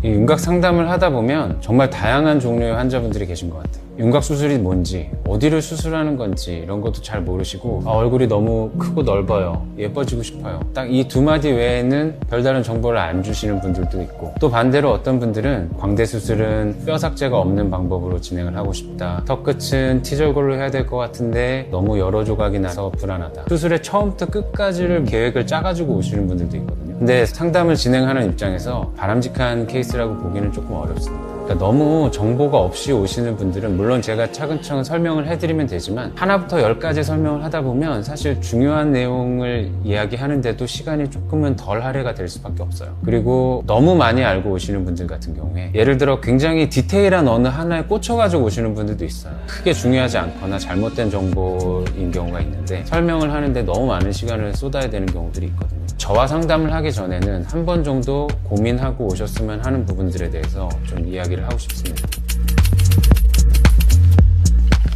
이 윤곽 상담을 하다 보면 정말 다양한 종류의 환자분들이 계신 것 같아요. 윤곽 수술이 뭔지, 어디를 수술하는 건지 이런 것도 잘 모르시고 얼굴이 너무 크고 넓어요, 예뻐지고 싶어요, 딱 이 두 마디 외에는 별다른 정보를 안 주시는 분들도 있고, 또 반대로 어떤 분들은 광대 수술은 뼈 삭제가 없는 방법으로 진행을 하고 싶다, 턱 끝은 T절골로 해야 될 것 같은데 너무 여러 조각이 나서 불안하다, 수술의 처음부터 끝까지를 계획을 짜가지고 오시는 분들도 있거든요. 근데 상담을 진행하는 입장에서 바람직한 케이스라고 보기는 조금 어렵습니다. 그러니까 너무 정보가 없이 오시는 분들은 물론 제가 차근차근 설명을 해드리면 되지만 하나부터 10까지 설명을 하다 보면 사실 중요한 내용을 이야기하는데도 시간이 조금은 덜 할애가 될 수밖에 없어요. 그리고 너무 많이 알고 오시는 분들 같은 경우에 예를 들어 굉장히 디테일한 어느 하나에 꽂혀가지고 오시는 분들도 있어요. 크게 중요하지 않거나 잘못된 정보인 경우가 있는데 설명을 하는데 너무 많은 시간을 쏟아야 되는 경우들이 있거든요. 저와 상담을 하기 전에는 한 번 정도 고민하고 오셨으면 하는 부분들에 대해서 좀 이야기를 하고 싶습니다.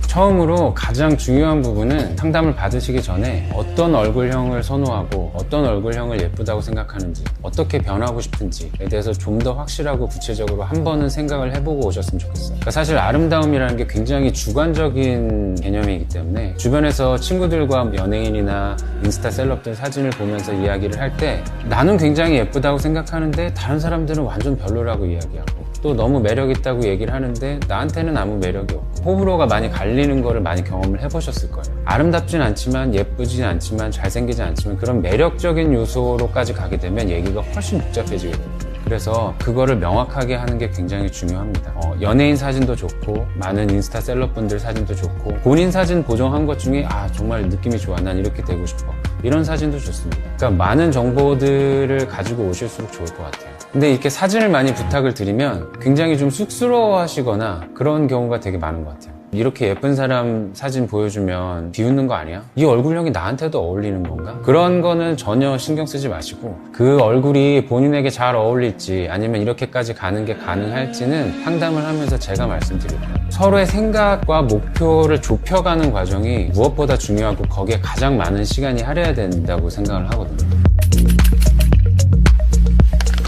처음으로 가장 중요한 부분은 상담을 받으시기 전에 어떤 얼굴형을 선호하고 어떤 얼굴형을 예쁘다고 생각하는지, 어떻게 변하고 싶은지에 대해서 좀 더 확실하고 구체적으로 한 번은 생각을 해보고 오셨으면 좋겠어요. 그러니까 사실 아름다움이라는 게 굉장히 주관적인 개념이기 때문에 주변에서 친구들과 연예인이나 인스타 셀럽들 사진을 보면서 이야기를 할 때 나는 굉장히 예쁘다고 생각하는데 다른 사람들은 완전 별로라고 이야기하고, 또 너무 매력있다고 얘기를 하는데 나한테는 아무 매력이 없고, 호불호가 많이 갈리는 거를 많이 경험을 해보셨을 거예요. 아름답진 않지만 예쁘진 않지만 잘생기지 않지만 그런 매력적인 요소로까지 가게 되면 얘기가 훨씬 복잡해지게 됩니다. 그래서 그거를 명확하게 하는 게 굉장히 중요합니다. 연예인 사진도 좋고 많은 인스타 셀럽분들 사진도 좋고 본인 사진 보정한 것 중에 정말 느낌이 좋아, 난 이렇게 되고 싶어, 이런 사진도 좋습니다. 그러니까 많은 정보들을 가지고 오실수록 좋을 것 같아요. 근데 이렇게 사진을 많이 부탁을 드리면 굉장히 좀 쑥스러워 하시거나 그런 경우가 되게 많은 것 같아요. 이렇게 예쁜 사람 사진 보여주면 비웃는 거 아니야? 이 얼굴형이 나한테도 어울리는 건가? 그런 거는 전혀 신경 쓰지 마시고, 그 얼굴이 본인에게 잘 어울릴지 아니면 이렇게까지 가는 게 가능할지는 상담을 하면서 제가 말씀드릴 거예요. 서로의 생각과 목표를 좁혀가는 과정이 무엇보다 중요하고 거기에 가장 많은 시간이 할애해야 된다고 생각을 하거든요.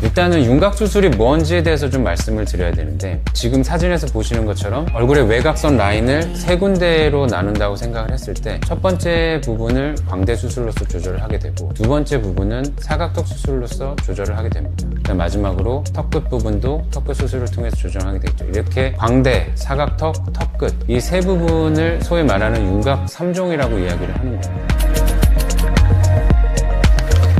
일단은 윤곽수술이 뭔지에 대해서 좀 말씀을 드려야 되는데, 지금 사진에서 보시는 것처럼 얼굴의 외곽선 라인을 세 군데로 나눈다고 생각을 했을 때 첫 번째 부분을 광대 수술로서 조절을 하게 되고, 두 번째 부분은 사각턱 수술로서 조절을 하게 됩니다. 그다음 마지막으로 턱끝 부분도 턱끝 수술을 통해서 조정하게 되죠. 이렇게 광대, 사각턱, 턱끝 이 세 부분을 소위 말하는 윤곽 3종이라고 이야기를 하는 거예요.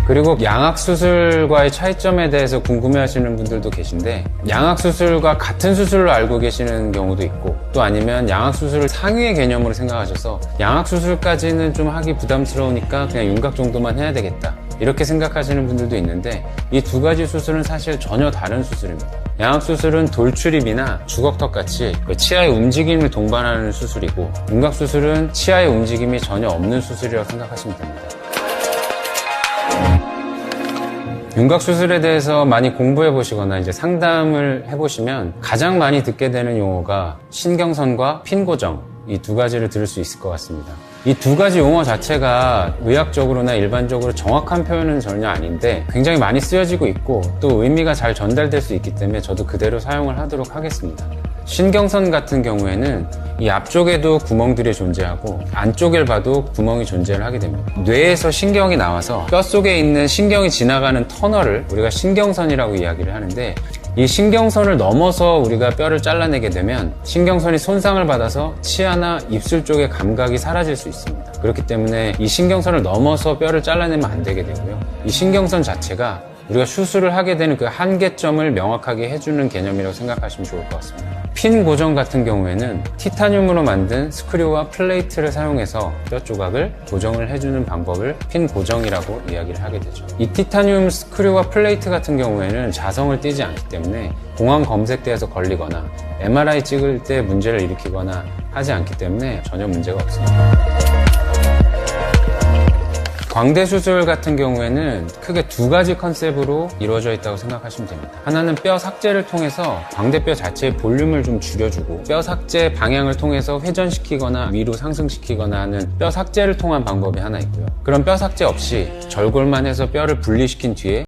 그리고 양악수술과의 차이점에 대해서 궁금해하시는 분들도 계신데, 양악수술과 같은 수술로 알고 계시는 경우도 있고, 또 아니면 양악수술을 상위의 개념으로 생각하셔서 양악수술까지는 좀 하기 부담스러우니까 그냥 윤곽 정도만 해야 되겠다, 이렇게 생각하시는 분들도 있는데, 이 두 가지 수술은 사실 전혀 다른 수술입니다. 양악수술은 돌출입이나 주걱턱 같이 치아의 움직임을 동반하는 수술이고, 윤곽수술은 치아의 움직임이 전혀 없는 수술이라고 생각하시면 됩니다. 윤곽수술에 대해서 많이 공부해 보시거나 이제 상담을 해보시면 가장 많이 듣게 되는 용어가 신경선과 핀고정, 이 두 가지를 들을 수 있을 것 같습니다. 이 두 가지 용어 자체가 의학적으로나 일반적으로 정확한 표현은 전혀 아닌데 굉장히 많이 쓰여지고 있고, 또 의미가 잘 전달될 수 있기 때문에 저도 그대로 사용을 하도록 하겠습니다. 신경선 같은 경우에는 이 앞쪽에도 구멍들이 존재하고 안쪽을 봐도 구멍이 존재를 하게 됩니다. 뇌에서 신경이 나와서 뼈 속에 있는 신경이 지나가는 터널을 우리가 신경선이라고 이야기를 하는데, 이 신경선을 넘어서 우리가 뼈를 잘라내게 되면 신경선이 손상을 받아서 치아나 입술 쪽의 감각이 사라질 수 있습니다. 그렇기 때문에 이 신경선을 넘어서 뼈를 잘라내면 안 되게 되고요. 이 신경선 자체가 우리가 수술을 하게 되는 그 한계점을 명확하게 해주는 개념이라고 생각하시면 좋을 것 같습니다. 핀 고정 같은 경우에는 티타늄으로 만든 스크류와 플레이트를 사용해서 뼈 조각을 고정을 해주는 방법을 핀 고정이라고 이야기를 하게 되죠. 이 티타늄 스크류와 플레이트 같은 경우에는 자성을 띠지 않기 때문에 공황 검색대에서 걸리거나 MRI 찍을 때 문제를 일으키거나 하지 않기 때문에 전혀 문제가 없습니다. 광대 수술 같은 경우에는 크게 두 가지 컨셉으로 이루어져 있다고 생각하시면 됩니다. 하나는 뼈 삭제를 통해서 광대뼈 자체의 볼륨을 좀 줄여주고, 뼈 삭제 방향을 통해서 회전시키거나 위로 상승시키거나 하는 뼈 삭제를 통한 방법이 하나 있고요. 그런 뼈 삭제 없이 절골만 해서 뼈를 분리시킨 뒤에